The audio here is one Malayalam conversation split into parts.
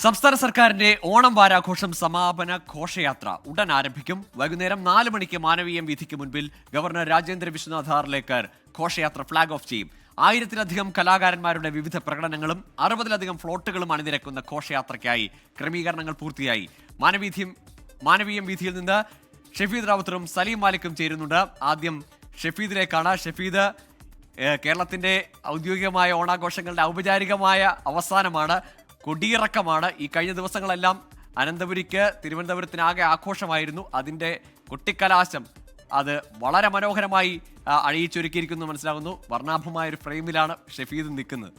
സംസ്ഥാന സർക്കാരിന്റെ ഓണം വാരാഘോഷം സമാപന ഘോഷയാത്ര ഉടൻ ആരംഭിക്കും. വൈകുന്നേരം 4 മണിക്ക് മാനവീയം വീഥിക്ക് മുൻപിൽ ഗവർണർ രാജേന്ദ്ര വിശ്വനാഥ് ആർലേക്കർ ഘോഷയാത്ര ഫ്ളാഗ് ഓഫ് ചെയ്യും. 1000-ലധികം കലാകാരന്മാരുടെ വിവിധ പ്രകടനങ്ങളും 60-ലധികം ഫ്ലോട്ടുകളും അണിനിരക്കുന്ന ഘോഷയാത്രയ്ക്കായി ക്രമീകരണങ്ങൾ പൂർത്തിയായി. മാനവീയം വീഥിയിൽ നിന്ന് ഷഫീദ് റാവുത്തറും സലീം മാലിക്കും ചേരുന്നുണ്ട്. ആദ്യം ഷഫീദിലേക്കാണ്. ഷഫീദ്, കേരളത്തിന്റെ ഔദ്യോഗികമായ ഓണാഘോഷങ്ങളുടെ ഔപചാരികമായ അവസാനമാണ്, കൊടിയിറക്കമാണ്. ഈ കഴിഞ്ഞ ദിവസങ്ങളെല്ലാം അനന്തപുരിക്ക് തിരുവനന്തപുരത്തിനാകെ ആഘോഷമായിരുന്നു. അതിൻ്റെ കൊട്ടിക്കലാശം അത് വളരെ മനോഹരമായി അണിയിച്ചൊരുക്കിയിരിക്കുന്നു മനസ്സിലാകുന്നു. വർണ്ണാഭമായ ഒരു ഫ്രെയിമിലാണ് ഷഫീദ് നിൽക്കുന്നത്.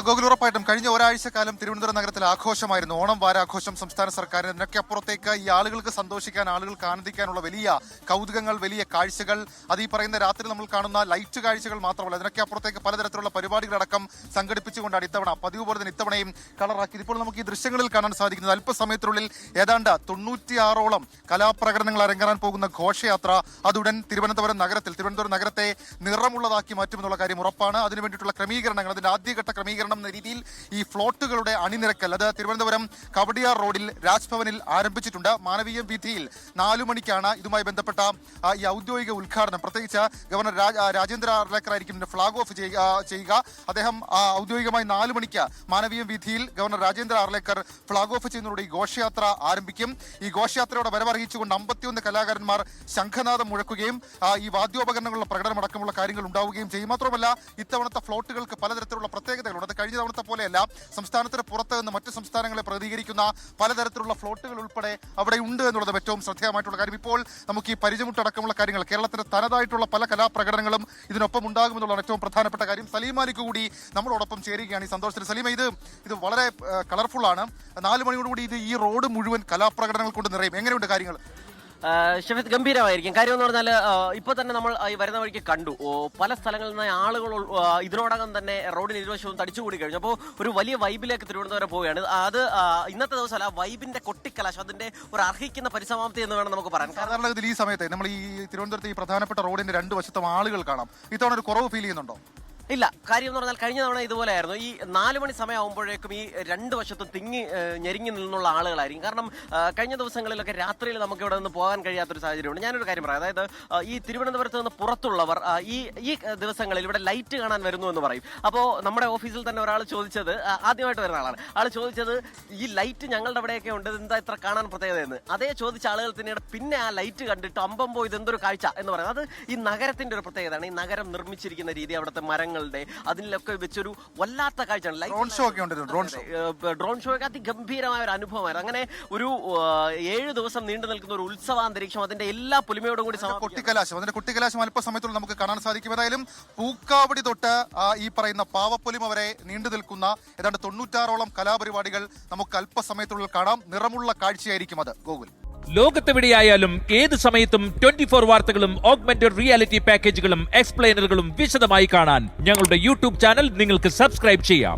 ഗോകുൽ, ഉറപ്പായിട്ടും കഴിഞ്ഞ ഒരാഴ്ചക്കാലം തിരുവനന്തപുരം നഗരത്തിൽ ആഘോഷമായിരുന്നു. ഓണം വാരാഘോഷം സംസ്ഥാന സർക്കാരിന്. ഇതിനൊക്കെ അപ്പുറത്തേക്ക് ഈ ആളുകൾക്ക് സന്തോഷിക്കാൻ, ആളുകൾക്ക് ആനന്ദിക്കാനുള്ള വലിയ കൗതുകങ്ങൾ, വലിയ കാഴ്ചകൾ, അത് ഈ പറയുന്ന രാത്രി നമ്മൾ കാണുന്ന ലൈറ്റ് കാഴ്ചകൾ മാത്രമല്ല, അതിനൊക്കെ അപ്പുറത്തേക്ക് പലതരത്തിലുള്ള പരിപാടികളടക്കം സംഘടിപ്പിച്ചുകൊണ്ടാണ് ഇത്തവണ പതിവ് പോലെ തന്നെ ഇത്തവണയും കളറാക്കിയത്. ഇപ്പോൾ നമുക്ക് ഈ ദൃശ്യങ്ങളിൽ കാണാൻ സാധിക്കുന്നത് അല്പസമയത്തിനുള്ളിൽ ഏതാണ്ട് 96ഓളം കലാപ്രകടനങ്ങൾ അരങ്ങേറാൻ പോകുന്ന ഘോഷയാത്ര അതുടൻ തിരുവനന്തപുരം നഗരത്തെ നിറമുള്ളതാക്കി മാറ്റുമെന്നുള്ള കാര്യം ഉറപ്പാണ്. അതിനു വേണ്ടിയിട്ടുള്ള ക്രമീകരണങ്ങൾ, അതിന്റെ ആദ്യഘട്ട ക്രമീകരണം എന്ന രീതിയിൽ ഈ ഫ്ലോട്ടുകളുടെ അണിനിരക്കൽ അത് തിരുവനന്തപുരം കവടിയാർ റോഡിൽ രാജ്ഭവനിൽ ആരംഭിച്ചിട്ടുണ്ട്. മാനവീയം വീഥിയിൽ 4 മണിക്കാണ് ഇതുമായി ബന്ധപ്പെട്ട ഈ ഔദ്യോഗിക ഉദ്ഘാടനം. പ്രത്യേകിച്ച് ഗവർണർ രാജേന്ദ്ര ആർലേക്കർ ആയിരിക്കും ഫ്ളാഗ് ഓഫ് ചെയ്യുക. അദ്ദേഹം ഔദ്യോഗികമായി 4 മണിക്ക് മാനവീയം വീഥിയിൽ governor Rajendra Arlekar flag off ചെയ്യുന്നതോടെ ഈ ഘോഷയാത്ര ആരംഭിക്കും. ഈ ഘോഷയാത്രയോടെ വരവറിയിച്ചുകൊണ്ട് 51 കലാകാരന്മാർ ശംഖനാദം മുഴക്കുകയും ഈ വാദ്യോപകരണങ്ങളുടെ പ്രകടനമടക്കമുള്ള കാര്യങ്ങൾ ഉണ്ടാവുകയും ചെയ്യും. മാത്രമല്ല, ഇത്തവണത്തെ ഫ്ലോട്ടുകൾക്ക് പലതരത്തിലുള്ള പ്രത്യേകതകളുണ്ട്. അത് കഴിഞ്ഞ തവണത്തെ പോലെയല്ല, സംസ്ഥാനത്തിന് പുറത്ത് നിന്ന് മറ്റു സംസ്ഥാനങ്ങളെ പ്രതികരിക്കുന്ന പലതരത്തിലുള്ള ഫ്ലോട്ടുകൾ ഉൾപ്പെടെ അവിടെ ഉണ്ട് എന്നുള്ളത് ഏറ്റവും ശ്രദ്ധേയമായിട്ടുള്ള കാര്യം. ഇപ്പോൾ നമുക്ക് ഈ പരിചയമുട്ടടക്കമുള്ള കാര്യങ്ങൾ, കേരളത്തിന്റെ തനതായിട്ടുള്ള പല കലാപ്രകടനങ്ങളും ഇതിനൊപ്പം ഉണ്ടാകുമെന്നുള്ളതാണ് ഏറ്റവും പ്രധാനപ്പെട്ട കാര്യം. സലീം മാലിക് കൂടി നമ്മളോടൊപ്പം ചേരുകയാണ് ഈ സന്തോഷത്തിൽ. സലീം, ഇത് വളരെ കളർഫുൾ ആണ്. 4 മണിയോടുകൂടി ഈ റോഡ് മുഴുവൻ കലാപ്രകടനങ്ങൾ കൊണ്ട് നിറയും. എങ്ങനെയുണ്ട് കാര്യങ്ങൾ? ഷഫീദ്, ഗംഭീരമായിരിക്കും. കാര്യം എന്ന് പറഞ്ഞാൽ ഇപ്പോൾ തന്നെ നമ്മൾ ഈ വരുന്ന വഴിക്ക് കണ്ടു, പല സ്ഥലങ്ങളിൽ നിന്ന് ആളുകൾ ഇതിനോടകം തന്നെ റോഡിന് ഇരുവശവും തടിച്ചുകൂടി കഴിഞ്ഞു. അപ്പോൾ ഒരു വലിയ വൈബിലേക്ക് തിരുവനന്തപുരം പോവുകയാണ്. അത് ഇന്നത്തെ ദിവസമല്ല, വൈബിന്റെ കൊട്ടിക്കലാശം, അതിന്റെ ഒരു അർഹിക്കുന്ന പരിസമാപ്തി എന്ന് വേണം നമുക്ക് പറയാൻ. സാധാരണഗതിയിൽ ഈ സമയത്ത് നമ്മൾ ഈ തിരുവനന്തപുരത്തെ ഈ പ്രധാനപ്പെട്ട റോഡിന്റെ 2 വശത്തും ആളുകൾ കാണാം. ഇത്തവണ ഒരു കുറവ് ഫീൽ ചെയ്യുന്നുണ്ടോ? ഇല്ല. കാര്യം എന്ന് പറഞ്ഞാൽ കഴിഞ്ഞ തവണ ഇതുപോലെയായിരുന്നു. ഈ 4 മണി സമയമാകുമ്പോഴേക്കും ഈ 2 വശത്തും ഞെരിങ്ങി നിന്നുള്ള ആളുകളായിരിക്കും. കാരണം കഴിഞ്ഞ ദിവസങ്ങളിലൊക്കെ രാത്രിയിൽ നമുക്ക് ഇവിടെ നിന്ന് പോകാൻ കഴിയാത്തൊരു സാഹചര്യമുണ്ട്. ഞാനൊരു കാര്യം പറയാം, അതായത് ഈ തിരുവനന്തപുരത്ത് നിന്ന് പുറത്തുള്ളവർ ഈ ദിവസങ്ങളിൽ ഇവിടെ ലൈറ്റ് കാണാൻ വരുന്നു എന്ന് പറയും. അപ്പോൾ നമ്മുടെ ഓഫീസിൽ തന്നെ ഒരാൾ ചോദിച്ചത്, ആദ്യമായിട്ട് വരുന്ന ആളാണ്, ആൾ ചോദിച്ചത് ഈ ലൈറ്റ് ഞങ്ങളുടെ അവിടെയൊക്കെ ഉണ്ട്, എന്താ ഇത്ര കാണാൻ പ്രത്യേകതയെന്ന്. അതേ ചോദിച്ച ആളുകൾ തന്നെയാണ് പിന്നെ ആ ലൈറ്റ് കണ്ടിട്ട് അമ്പമ്പോ ഇതെന്തൊരു കാഴ്ച എന്ന് പറയുന്നത്. അത് ഈ നഗരത്തിന്റെ ഒരു പ്രത്യേകതയാണ്. ഈ നഗരം നിർമ്മിച്ചിരിക്കുന്ന രീതി, അവിടുത്തെ മരങ്ങൾ, അതിലൊക്കെ വെച്ചൊരു വല്ലാത്ത കാഴ്ചയാണ്. ഡ്രോൺ ഷോ ഒക്കെ അതിഗംഭീരമായ ഒരു അനുഭവമായിരുന്നു. അങ്ങനെ ഒരു 7 ദിവസം നീണ്ടു നിൽക്കുന്ന ഒരു ഉത്സവാന്തരീക്ഷം, അതിന്റെ എല്ലാ പുലിമയോടും കൂടി കൊട്ടിക്കലാശം അല്പസമയത്തുള്ള നമുക്ക് കാണാൻ സാധിക്കും. ഏതായാലും പൂക്കാവടി തൊട്ട് ഈ പറയുന്ന പാവപ്പൊലിമ വരെ നീണ്ടു നിൽക്കുന്ന ഏതാണ്ട് 96ഓളം കലാപരിപാടികൾ നമുക്ക് അല്പസമയത്തുള്ളിൽ കാണാം. നിറമുള്ള കാഴ്ചയായിരിക്കും അത്. ഗോകുൽ, ലോകത്തെവിടെയായാലും ഏത് സമയത്തും 24 വാർത്തകളും ഓഗ്മെന്റഡ് റിയാലിറ്റി പാക്കേജുകളും എക്സ്പ്ലെയിനറുകളും വിശദമായി കാണാൻ ഞങ്ങളുടെ യൂട്യൂബ് ചാനൽ നിങ്ങൾക്ക് സബ്സ്ക്രൈബ് ചെയ്യാം.